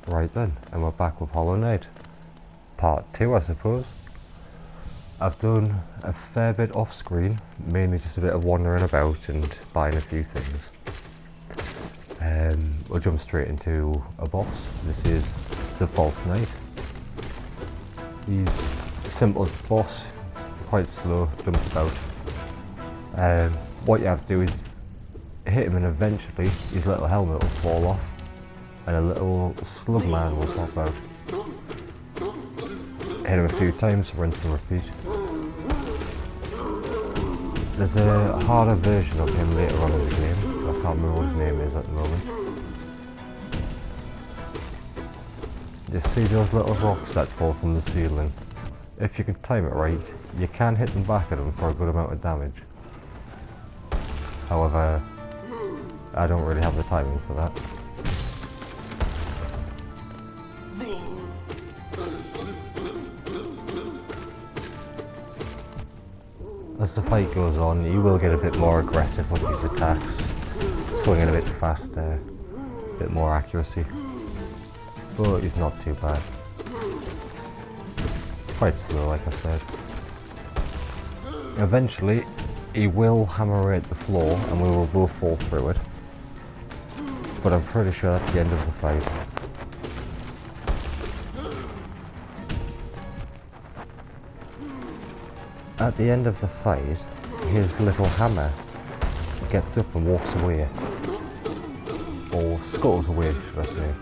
Right then, and we're back with Hollow Knight. Part 2, I suppose. I've done a fair bit off screen, mainly just a bit of wandering about and buying a few things. We'll jump straight into a boss. This is the False Knight. He's a simple boss, quite slow, jumps about. What you have to do is hit him and eventually his little helmet will fall off and a little slug man will pop out. Hit him a few times, rinse and repeat. There's a harder version of him later on in the game. I can't remember what his name is at the moment. You see those little rocks that fall from the ceiling? If you can time it right, you can hit them back at them for a good amount of damage. However, I don't really have the timing for that. As the fight goes on, you will get a bit more aggressive with his attacks, swinging a bit faster, a bit more accuracy, but he's not too bad. Quite slow, like I said. Eventually, he will hammer at the floor and we will both fall through it, but I'm pretty sure that's the end of the fight. At the end of the fight, his little hammer gets up and walks away. Or scuttles away, should I say.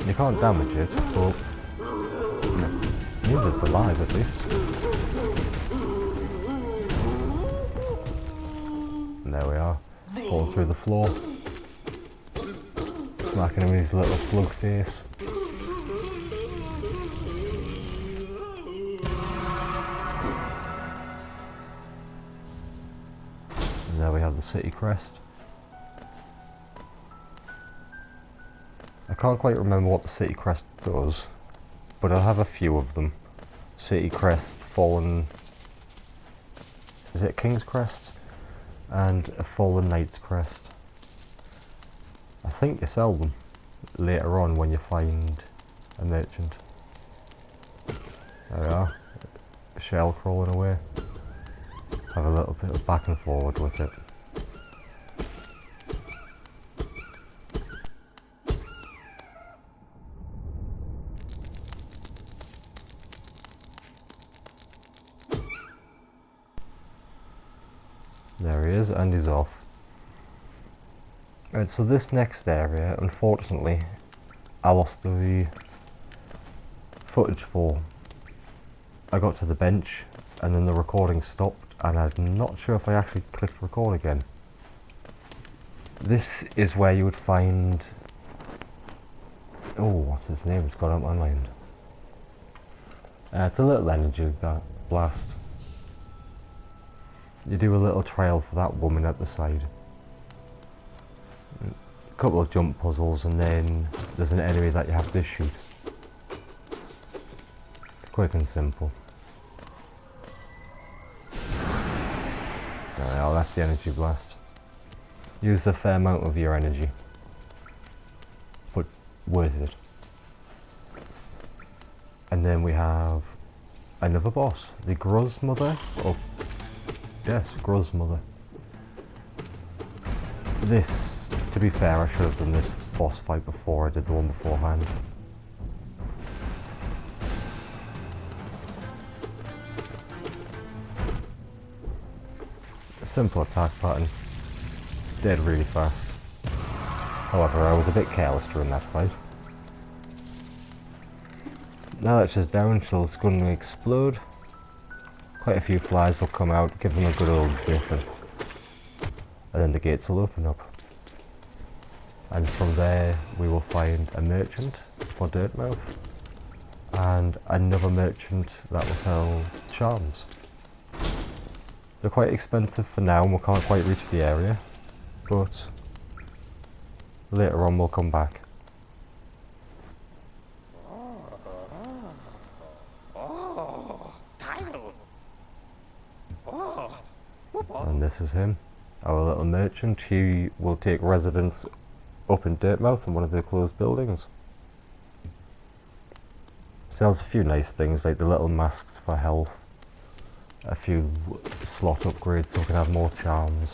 You can't damage it, but it means it's alive at least. And there we are, falling through the floor. Smacking him in his little slug face. There we have the city crest. I can't quite remember what the city crest does, but I'll have a few of them. City crest, fallen... is it King's crest? And a fallen knight's crest. I think you sell them later on when you find a merchant. There we are. A shell crawling away. Have a little bit of back and forward with it. There he is, and he's off. Right, so this next area, unfortunately, I lost the footage for. I got to the bench and then the recording stopped and I'm not sure if I actually clicked record again. This is where you would find... oh, what's his name? It's gone out my mind. It's a little energy blast. You do a little trail for that woman at the side. A couple of jump puzzles and then there's an enemy that you have to shoot. Quick and simple. Oh, that's the energy blast. Use a fair amount of your energy, but worth it. And then we have another boss, the Gruzmother. Oh, yes, Gruzmother. This, to be fair, I should have done this boss fight before I did the one beforehand. Simple attack pattern, dead really fast. However, I was a bit careless during that fight. Now that she's down, she's going to explode. Quite a few flies will come out, give them a good old biff, and then the gates will open up. And from there we will find a merchant for Dirtmouth and another merchant that will sell charms. They're quite expensive for now and we can't quite reach the area, but later on we'll come back. And this is him, our little merchant. He will take residence up in Dirtmouth in one of the closed buildings. Sells a few nice things like the little masks for health, a few slot upgrades so we can have more charms,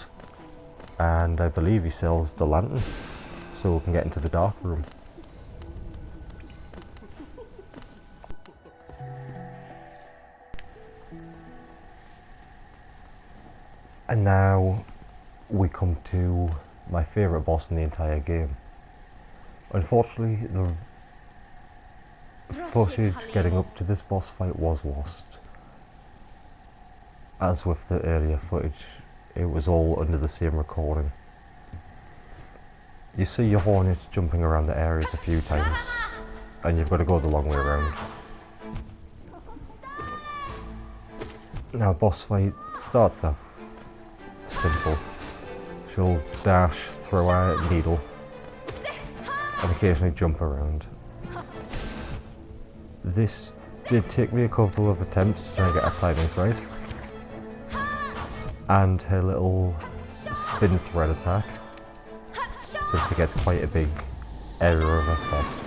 and I believe he sells the lantern so we can get into the dark room. And now we come to my favourite boss in the entire game. Unfortunately, the footage getting up to this boss fight was lost. As with the earlier footage, it was all under the same recording. You see your hornets jumping around the areas a few times, and you've got to go the long way around. Now boss fight starts off simple. She'll dash, throw a needle, and occasionally jump around. This did take me a couple of attempts to get her timings right. And her little spin thread attack, since it gets quite a big area of effect.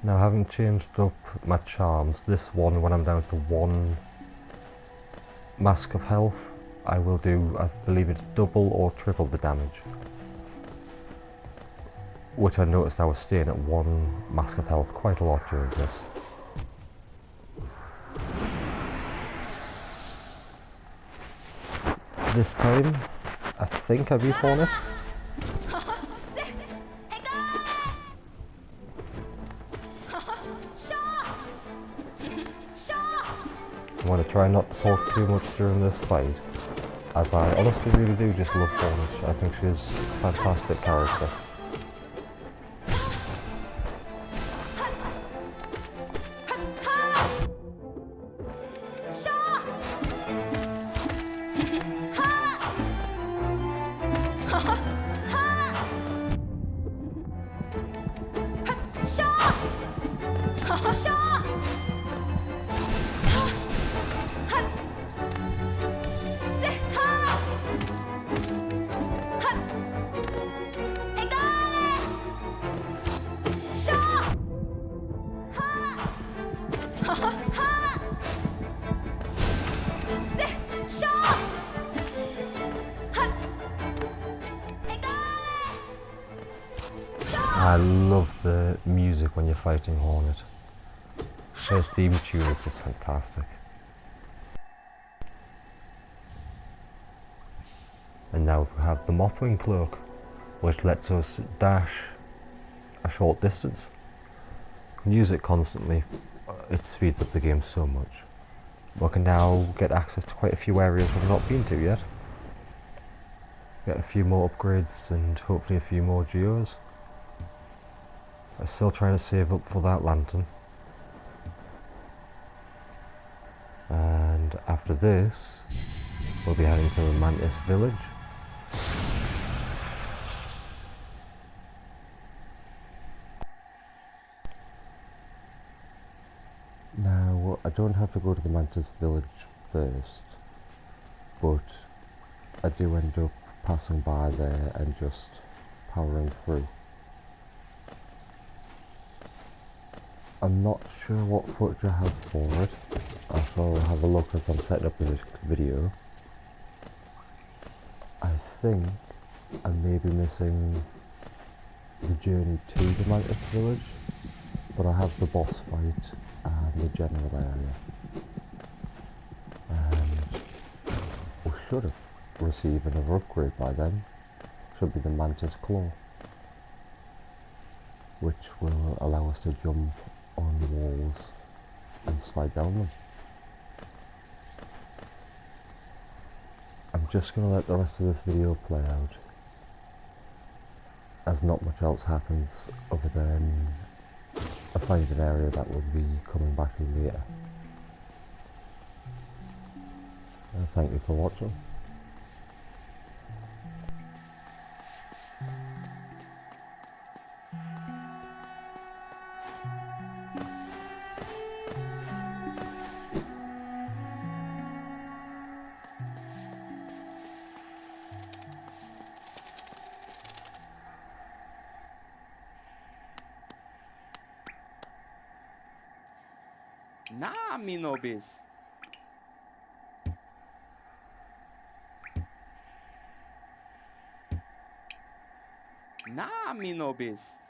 Now, having changed up my charms, this one, when I'm down to one mask of health, I will do, I believe it's double or triple the damage. Which I noticed I was staying at one mask of health quite a lot during this. This time, I think I've used Hornet. I want to try not to talk too much during this fight, as I honestly really do just love Hornet. I think she's a fantastic character. I love the music when you're fighting Hornet. Her theme tune is just fantastic. And now we have the Mothwing Cloak, which lets us dash a short distance. We can use it constantly, it speeds up the game so much. We can now get access to quite a few areas we've not been to yet. Get a few more upgrades and hopefully a few more geos. I'm still trying to save up for that lantern. And after this, we'll be heading to the Mantis village. Now, I don't have to go to the Mantis village first, but I do end up passing by there and just powering through. I'm not sure what footage I have for it. I shall have a look as I'm setting up this video. I think I may be missing the journey to the Mantis village, but I have the boss fight and the general area. And we should have received another upgrade by then. Should be the Mantis Claw, which will allow us to jump on walls and slide down them. I'm just going to let the rest of this video play out, as not much else happens other than I find an area that will be coming back in later. Thank you for watching. Nah, me no bis. Nah, me no bis.